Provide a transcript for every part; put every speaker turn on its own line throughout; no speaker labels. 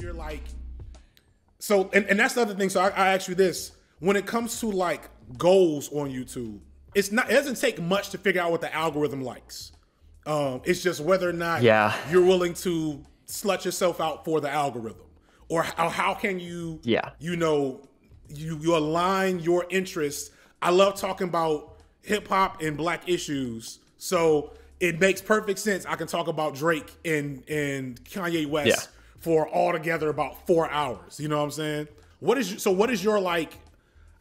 you're like, so, and that's the other thing. So I ask you this: when it comes to like goals on YouTube, it doesn't take much to figure out what the algorithm likes. It's just whether or not you're willing to slut yourself out for the algorithm, or how can you, you align your interests. I love talking about hip hop and black issues, so it makes perfect sense. I can talk about Drake and Kanye West for altogether about 4 hours. You know what I'm saying? What is your like,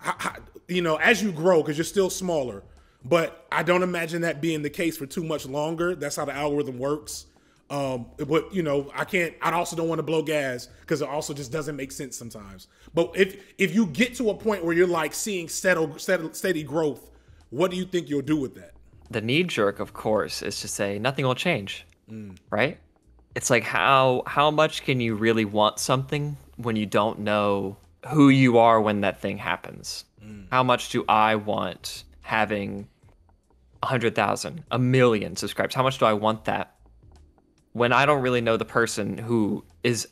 as you grow, because you're still smaller, but I don't imagine that being the case for too much longer. That's how the algorithm works. But I also don't want to blow gas because it also just doesn't make sense sometimes. But if you get to a point where you're like seeing steady growth, what do you think you'll do with that?
The knee jerk, of course, is to say nothing will change, right? It's like how much can you really want something when you don't know who you are when that thing happens? How much do I want having 100,000, 1 million subscribers? How much do I want that when I don't really know the person who is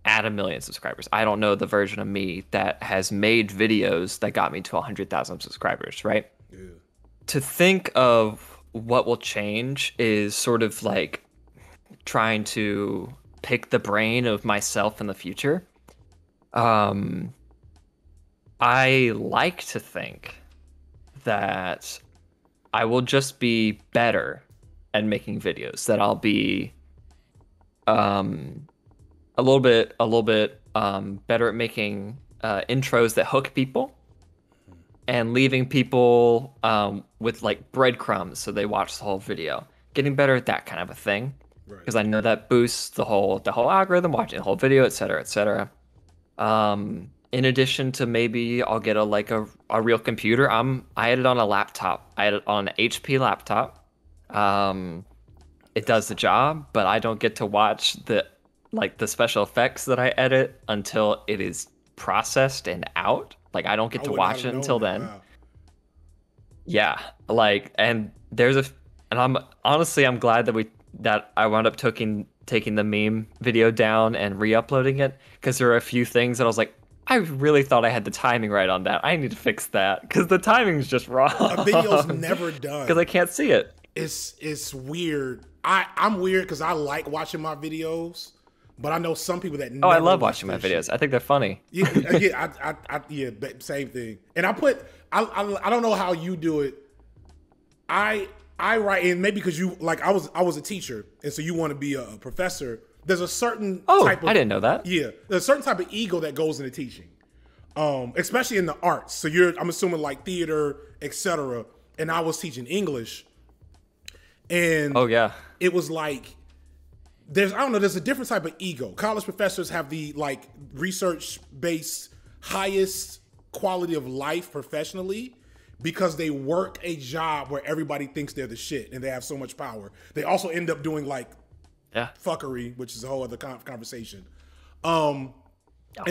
at 1 million subscribers? I don't know the version of me that has made videos that got me to 100,000 subscribers, right? Yeah. To think of what will change is sort of like trying to pick the brain of myself in the future. I like to think that I will just be better at making videos, that I'll be a little bit better at making intros that hook people and leaving people with like breadcrumbs so they watch the whole video. Getting better at that kind of a thing, because I know that boosts the whole algorithm, watching the whole video, etc., etc. In addition to maybe I'll get a real computer. I edit on a laptop. I edit on an HP laptop. It does the job, but I don't get to watch the special effects that I edit until it is processed and out. Like I don't get to watch it until then. Wow. Yeah, and I'm glad that I wound up taking the meme video down and re-uploading it, because there are a few things that I was like, I really thought I had the timing right on that. I need to fix that because the timing's just wrong.
A video's never done
because I can't see it.
It's weird. I'm weird because I like watching my videos, but I know some people that
I love watching my videos. I think they're funny.
Yeah, same thing. And I don't know how you do it. I write, and maybe because you I was a teacher, and so you want to be a professor. There's a certain type of,
I didn't know that.
Yeah, there's a certain type of ego that goes into teaching, especially in the arts. So I'm assuming like theater, etc. And I was teaching English, and it was like there's a different type of ego. College professors have the like research-based highest quality of life professionally, because they work a job where everybody thinks they're the shit and they have so much power. They also end up doing like fuckery, which is a whole other conversation. And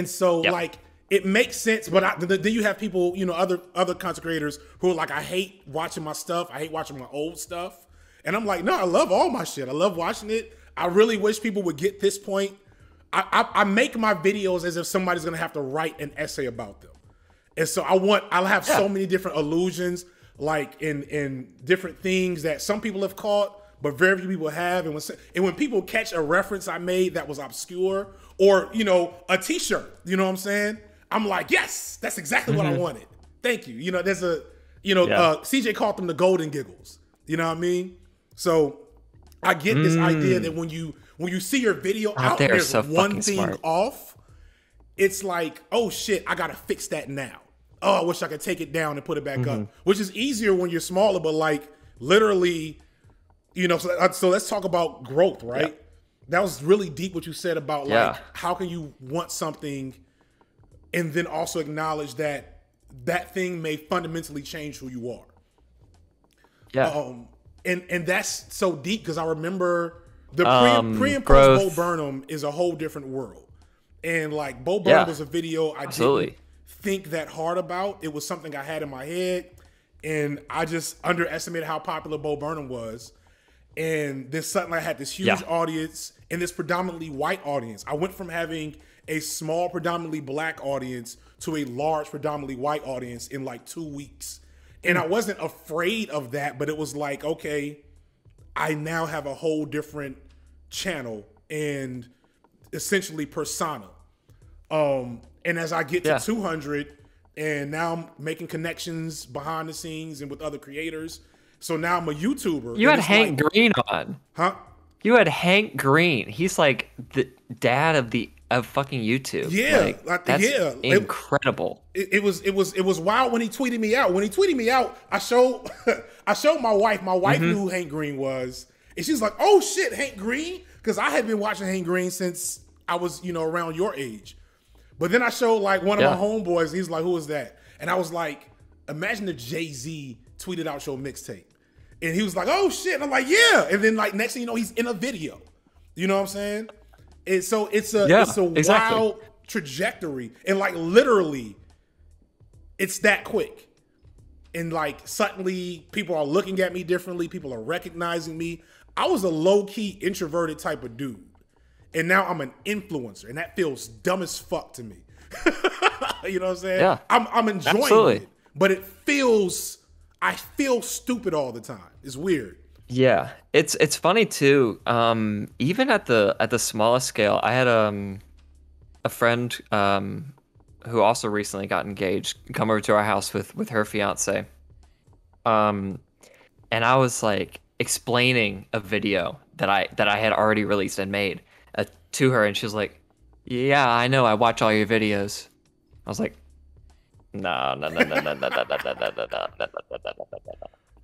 so like it makes sense, but then you have people, other content creators who are like, I hate watching my stuff. I hate watching my old stuff. And I'm like, no, I love all my shit. I love watching it. I really wish people would get this point. I make my videos as if somebody's going to have to write an essay about them. And so I'll have so many different illusions, like in different things that some people have caught, but very few people have. And when people catch a reference I made that was obscure, or, a t-shirt, you know what I'm saying? I'm like, yes, that's exactly what I wanted. Thank you. There's CJ called them the golden giggles. You know what I mean? So I get this idea that when you see your video out there, there's one thing off, it's like, oh shit, I got to fix that now. Oh, I wish I could take it down and put it back up, which is easier when you're smaller, but like literally, so let's talk about growth, right? Yeah. That was really deep what you said about like, how can you want something and then also acknowledge that that thing may fundamentally change who you are. Yeah. And that's so deep because I remember the pre and post Bo Burnham is a whole different world. And like Bo Burnham was a video I didn't think that hard about. It was something I had in my head, and I just underestimated how popular Bo Burnham was. And this suddenly I had this huge audience and this predominantly white audience. I went from having a small, predominantly black audience to a large, predominantly white audience in like 2 weeks. And I wasn't afraid of that, but it was like, okay, I now have a whole different channel and essentially persona. And as I get to 200, and now I'm making connections behind the scenes and with other creators. So now I'm a YouTuber.
You had Hank Green on.
Huh?
You had Hank Green. He's like the dad of fucking YouTube.
Yeah,
that's incredible.
It was wild when he tweeted me out. When he tweeted me out, I showed my wife. My wife knew who Hank Green was, and she's like, "Oh shit, Hank Green," because I had been watching Hank Green since I was around your age. But then I showed like one of my homeboys. And he's like, "Who is that?" And I was like, "Imagine if Jay-Z tweeted out your mixtape." And he was like, "Oh shit!" And I'm like, "Yeah." And then like next thing you know, he's in a video. You know what I'm saying? And so it's a wild trajectory, and like literally, it's that quick. And like suddenly, people are looking at me differently. People are recognizing me. I was a low key introverted type of dude, and now I'm an influencer, and that feels dumb as fuck to me. You know what I'm saying?
Yeah,
I'm enjoying it, but I feel stupid all the time. It's weird.
Yeah, it's funny too. Even at the smallest scale, I had a friend who also recently got engaged come over to our house with her fiance. And I was like explaining a video that I had already released and made to her, and she was like, "Yeah, I know. I watch all your videos." I was like, "No.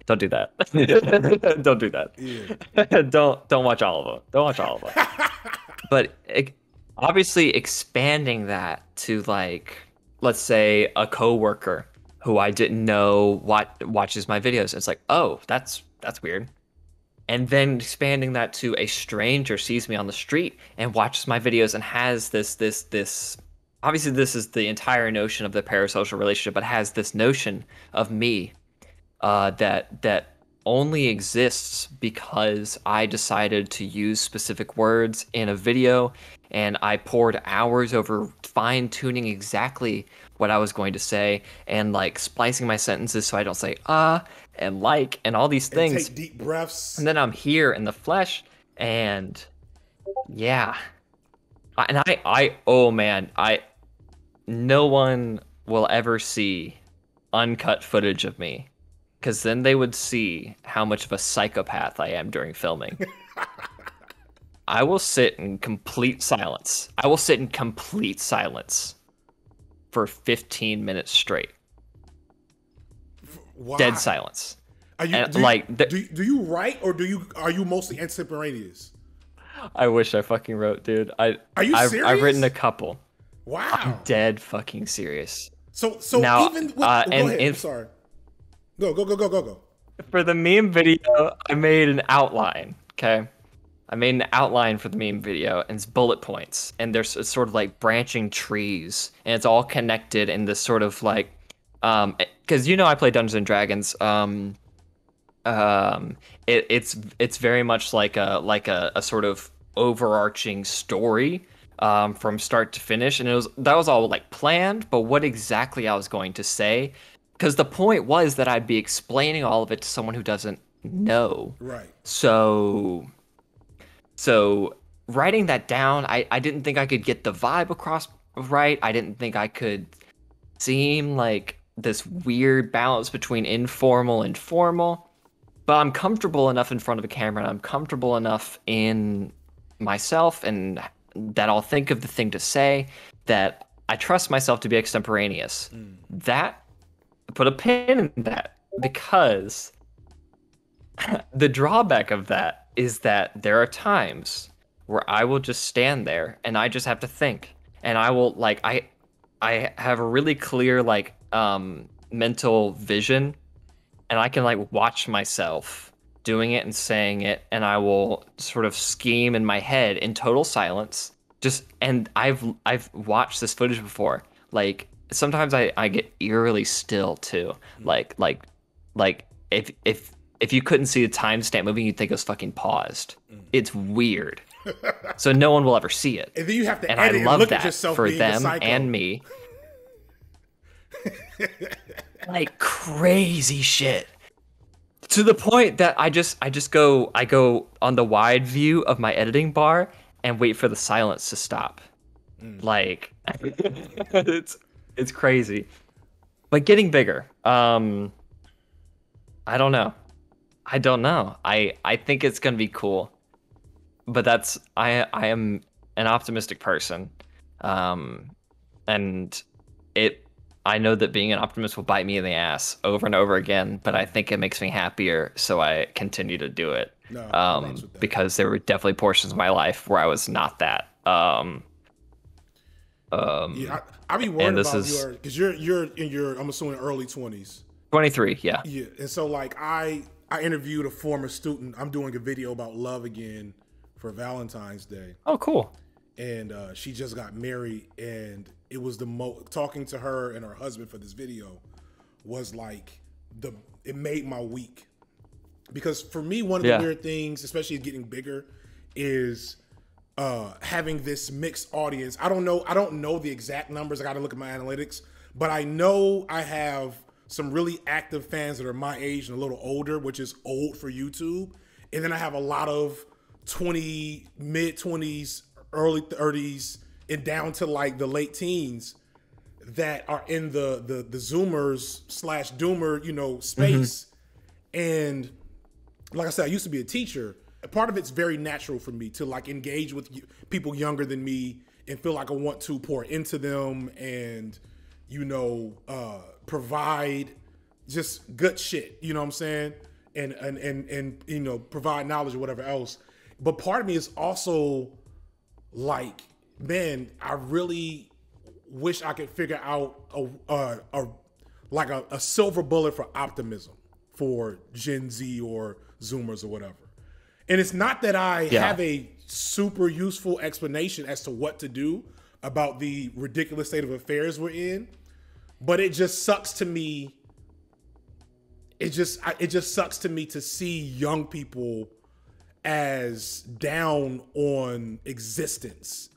Don't do that. Don't do that. Yeah. Don't watch all of them. Don't watch all of them." But obviously expanding that to like, let's say a coworker who I didn't know watches my videos. It's like, oh, that's weird. And then expanding that to a stranger sees me on the street and watches my videos and has this. Obviously, this is the entire notion of the parasocial relationship, but has this notion of me that only exists because I decided to use specific words in a video, and I poured hours over fine-tuning exactly what I was going to say and like splicing my sentences so I don't say and like and all these things.
And take deep breaths.
And then I'm here in the flesh, and yeah. No one will ever see uncut footage of me, because then they would see how much of a psychopath I am during filming. I will sit in complete silence. For 15 minutes straight.
Why?
Dead silence.
Do you write, or are you mostly extemporaneous?
I wish I fucking wrote, dude. Are you serious? I've written a couple.
Wow.
I'm dead fucking serious.
So now, even with, go ahead. I'm sorry. Go.
For the meme video, I made an outline. Okay, I made an outline for the meme video, and it's bullet points, and there's sort of like branching trees, and it's all connected in this sort of like, because I play Dungeons and Dragons. It's very much like a sort of overarching story. From start to finish, and that was all like planned, but what exactly I was going to say, because the point was that I'd be explaining all of it to someone who doesn't know.
Right.
So writing that down, I didn't think I could get the vibe across right. I didn't think I could seem like this weird balance between informal and formal, but I'm comfortable enough in front of a camera, and I'm comfortable enough in myself, and that I'll think of the thing to say, that I trust myself to be extemporaneous. That, put a pin in that, because the drawback of that is that there are times where I will just stand there and I just have to think, and I will like, I have a really clear like mental vision, and I can like watch myself doing it and saying it, and I will sort of scheme in my head in total silence. And I've watched this footage before. Like sometimes I get eerily still too. Like if if you couldn't see the timestamp moving, you'd think it was fucking paused. It's weird. So no one will ever see it.
And then you have to
and
edit
I love
and look
that
at yourself
for
being
them
a psycho.
and me. Like crazy shit. To the point that I go on the wide view of my editing bar and wait for the silence to stop. Like it's crazy. But getting bigger. I don't know. I think it's gonna be cool. But I am an optimistic person. And I know that being an optimist will bite me in the ass over and over again, but I think it makes me happier, so I continue to do it.
No,
because there were definitely portions of my life where I was not that.
Yeah, I be worried about because you're in your, I'm assuming, early 20s.
23, yeah.
Yeah, and so like I interviewed a former student. I'm doing a video about love again for Valentine's Day.
Oh, cool.
And she just got married, and it was talking to her and her husband for this video was like it made my week. Because for me, one of the weird things, especially getting bigger, is having this mixed audience. I don't know the exact numbers. I got to look at my analytics, but I know I have some really active fans that are my age and a little older, which is old for YouTube. And then I have a lot of mid 20s, early 30s, and down to like the late teens that are in the Zoomers / Doomer, space. And like I said, I used to be a teacher. Part of it's very natural for me to like engage with people younger than me and feel like I want to pour into them and, provide just good shit, you know what I'm saying? And provide knowledge or whatever else. But part of me is also like, man, I really wish I could figure out a silver bullet for optimism for Gen Z or Zoomers or whatever. And it's not that I have a super useful explanation as to what to do about the ridiculous state of affairs we're in, but it just sucks to me. It just sucks to me to see young people as down on existence